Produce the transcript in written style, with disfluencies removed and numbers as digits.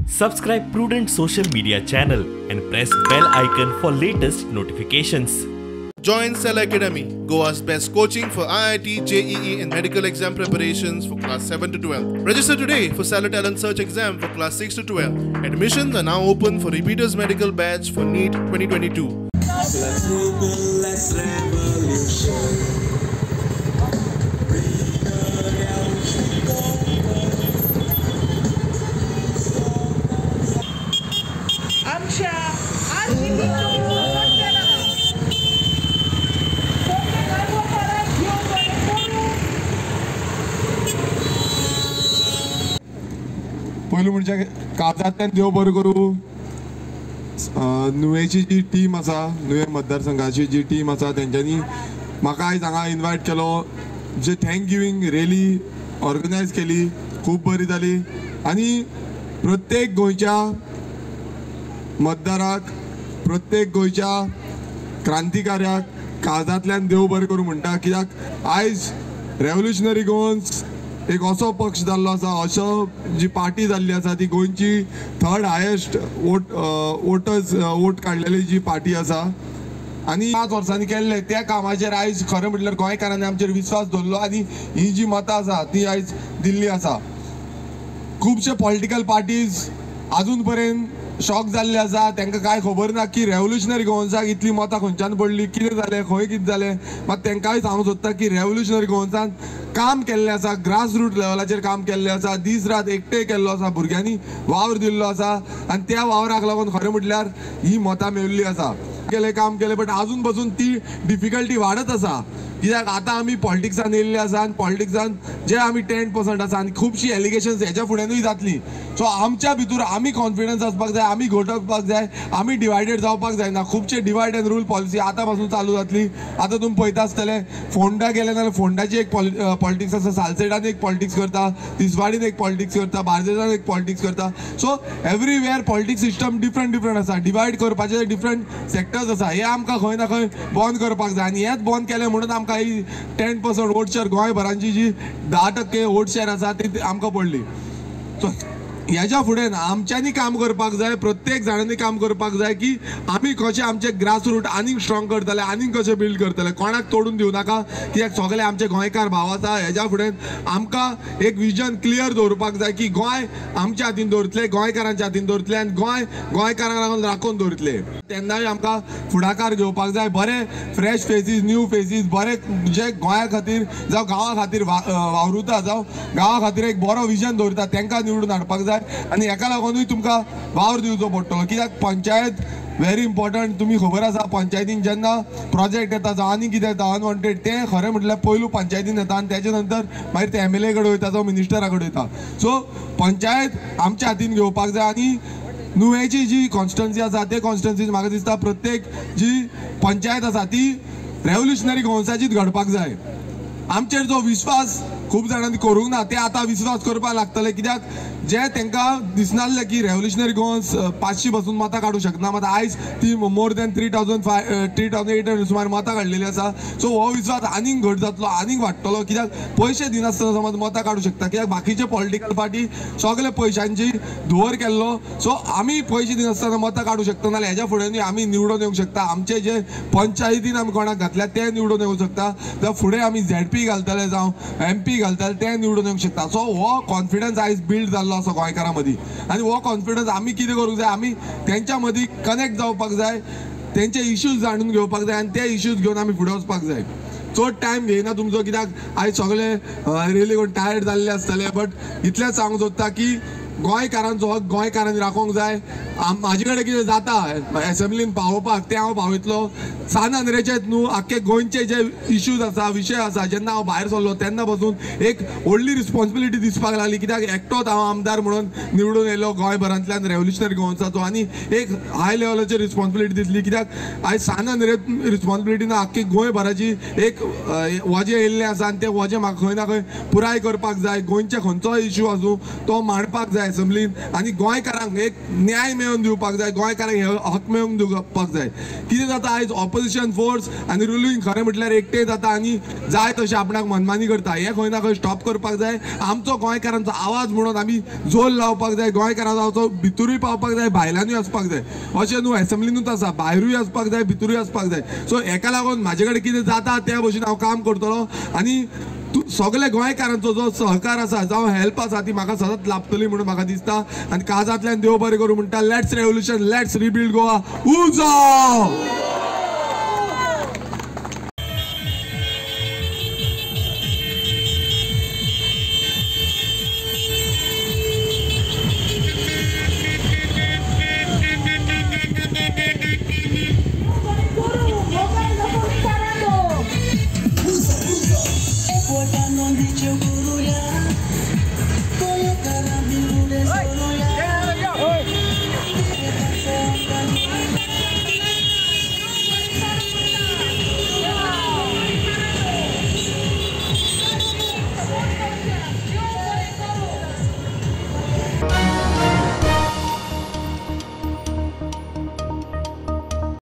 Subscribe Prudent social media channel and press bell icon for latest notifications. Join Cell Academy, Goa's best coaching for IIT, JEE and medical exam preparations for class 7 to 12. Register today for Cell Talent Search exam for class 6 to 12. Admissions are now open for repeaters medical batch for NEET 2022. Let's revolution. पयलू म्हणजे काळजांतल्यान देव बरो करूं. नुवेची जी team आसा, नुवे मतदारसंघाची जी team आसा तेंच्यांनी म्हाका आयज हांगा इन्वायट केलो. जे थँक गिवींग रॅली ऑर्गनायज केली, खूब बरी जाली आनी प्रत्येक गोंयच्या मतदाराक, प्रत्येक गोंयच्या क्रांतिकार्याक काळजांतल्यान देव बरें करूं म्हणटा. कित्याक आयज रेव्होल्युशनरी गोवन्स एक असो पक्ष जाल्लो आसा, असो जी पार्टी जाल्ली आसा ती गोंयची थर्ड हायेस्ट वोट काडलेली जी पार्टी आसा आनी 5 वर्सांनी केल्ले त्या कामाचेर आयज खरें म्हटल्यार गोंयकारांनी आमचेर विश्वास दवरलो आनी ही जी मतां आसा ती आयज दिल्ली आसा. खुबशे पॉलिटिकल पार्टीज अजून पर्यंत शॉक जाल्ले आसा. तांकां कांय खबर ना की रेव्होल्युशनरी गोवन्साक इतली मतां खंयच्यान पडली, कितें जालें, खंय कितें जालें. मात तांकांय सांगूंक सोदता की रेव्होल्युशनरी गोवन्सान काम केल्लें आसा, ग्रास रूट लेवलाचेर काम केल्लें आसा, दीस रात एकठांय केल्लो आसा, भुरग्यांनी वावर दिल्लो आसा आनी त्या वावराक लागून खरें म्हटल्यार ही मतां मेळिल्ली आसा. काम केलें बट अजून पासून ती डिफिकल्टी वाडत आसा. कित्याक आतां आमी पॉलिटिक्सान येयल्ले आसा आनी पॉलिटिक्सान जे आमी 10% आसा आनी खुबशी एलिगेशन्स हेच्या फुड्यानूय जातली. सो आमच्या भितर आमी कॉन्फिडन्स आसपाक जाय, आमी घोटकपाक जाय, आमी डिवायडेड जावपाक जायना. खुबशे डिवायड एंड रूल पॉलिसी आतां पासून चालू जातली. आतां तुमी पळयता आसतले फोंडा गेले जाल्यार फोंडाची एक पॉलिटिक्स आसा, सालसेटान एक पॉलिटिक्स करता, तिसवाडीन एक पॉलिटिक्स करता, बार्देजान एक पॉलिटिक्स करता. So everywhere politics system different आसा. डिवायड करपाचे डिफरंट सेक्टर्स आसा. हे आमकां खंय ना खंय बंद करपाक जाय आनी हेच बंद केलें म्हणून आमकां ही 10% वोट शेअर गोंयभरांची जी 10% वोट शेअर आसा ती आमकां पडली. सो ह्याच्या फुडें आमच्यांनी काम करपाक जाय, प्रत्येक जाणांनी काम करपाक जाय की आमी कशें आमचे ग्रास रूट आनीक स्ट्रॉंग करतले, आनीक कशें बिल्ड करतले, कोणाक तोडून दिवं नाका. कित्याक सगळे आमचे गोंयकार भाव आसा. हेच्या फुडें आमकां एक विजन क्लियर दवरपाक जाय की गोंय आमच्या हातीन दवरतले, गोंयकारांच्या हातीन दवरतले आनी गोंय गोंयकारांक लागून राखून दवरतले. तेन्नाय आमकां फुडाकार घेवपाक जाय. बरे फ्रेश फेसीस, न्यू फेसीस, बरे जे गोंया खातीर जावं गांवा खातीर वावुरता, जावं गांवा खातीर एक बरो विजन दवरता, तांकां निवडून हाडपाक जाय आनी हेका लागूनूय तुमकां वावर दिवचो पडटलो. कित्याक पंचायत व्हेरी इम्पॉर्टंट. तुमी खबर आसा पंचायतीन जेन्ना प्रोजेक्ट येता जावं आनी कितें येता अनवॉन्टेड, तें खरें म्हटल्यार पयलू पंचायतीन येता आनी तेच्या नंतर मागीर ते MLA कडेन वयता जावं मिनिस्टरा कडेन वयता. सो पंचायत आमच्या हातीन घेवपाक जाय आनी नुवेची जी कॉन्स्टिट्युएन्सी आसा ते कॉन्स्टिट्युएन्सीन म्हाका दिसता प्रत्येक जी पंचायत आसा ती रेव्होल्युशनरी गोवन्साचीच घडपाक जाय. आमचेर जो विश्वास खूब जाणांनी करूंक ना ते आतां विश्वास करपाक लागतले. कित्याक जे तांकां दिसनासलें की रेव्होल्युशनरी गोवन्स 500 पासून मतां काडूंक शकना, मात आयज ती मोर दॅन 3,800 सुमार मतां काडलेली आसा. सो हो विश्वास आनीक घट जातलो, आनीक वाडटलो. कित्याक पयशे दिनासतना समज मतां काडूंक शकता. कित्याक बाकीचे पॉलिटिकल पार्टी सगळे पयशांची धुंवर केल्लो. सो आमी पयशे दिनासतना मतां काडूंक शकता, नाल्यार हेच्या फुड्यानूय आमी निवडून येवंक शकता. आमचे जे पंचायतीन आमी कोणाक घातल्या ते निवडून येवंक शकता, जावं फुडें आमी ZP घालतले जावं MP घालतले ते निवडून येवंक शकता. सो हो कॉन्फिडन्स आयज बिल्ड जाल्लो आसा गोंयकारां मदीं आनी हो कॉन्फिडन्स आमी कितें करूंक जाय, आमी तेंच्या मदीं कनेक्ट जावपाक जाय, तेंचे इश्यूज जाणून घेवपाक जाय आनी ते इश्यूज घेवन आमी फुडें वचपाक जाय. चड टायम घेयना तुमचो, कित्याक आयज सगळे रियली कोण टायर्ड जाल्ले आसतले. बट इतलेंच सांगूंक सोदता की गोंयकारांचो हक गोंयकारांनी राखोवंक जाय. म्हाजे कडेन कितें जाता एसेंब्लीन पावोवपाक ते हांव पावयतलो. सानंद्रेचेच न्हू, आख्खे गोंयचे जे इश्यूज आसा, विशय आसा, जेन्ना हांव भायर सरलो तेन्ना पासून एक व्हडली रिस्पॉन्सिबिलिटी दिसपाक लागली. कित्याक एकटोच हांव आमदार म्हणून निवडून येयलो गोंयभरांतल्यान रेव्होल्युशनरी गोवन्साचो आनी एक हाय लेवलाचेर रिस्पॉन्सिबिलिटी दिसली. कित्याक आयज सानंद्रे रिस्पॉन्सिबिलिटी ना, आख्खी गोंयभराची एक वजें येयल्लें आसा आनी तें वजें म्हाका खंय ना खंय पुराय करपाक जाय. गोंयचे खंयचोय इश्यू आसूं तो मांडपाक जाय. एसेंब्लीन आनी गोंयकारांक एक न्याय मेळोवन दिवपाक जाय, गोंयकारांक हे हक मेळोवन दिवपाक जाय. कितें जाता आयज ऑपोजिशन फोर्स आनी रुलींग खरें म्हटल्यार एकटे जाता आनी जाय तशें आपणाक मनमानी करता. हे खंय ना खंय स्टॉप करपाक जाय. आमचो गोंयकारांचो आवाज म्हणून आमी जोर लावपाक जाय. गोंयकारांचो भितरूय पावपाक जाय, भायल्यानूय वचपाक जाय. अशें न्हू एसेंब्लीनूच आसा, भायरूय वचपाक जाय, भितरूय वचपाक जाय. सो हेका लागून म्हाजे कडेन कितें जाता त्या भशेन हांव काम करतलो आनी सगळे गोंयकारांचो जो सहकार आसा जावं हेल्प आसा ती म्हाका सदांच लाभतली म्हणून म्हाका दिसता. आनी काळजांतल्यान देव बरें करूं म्हणटा. Let's revolution, let's rebuild Goa. उजो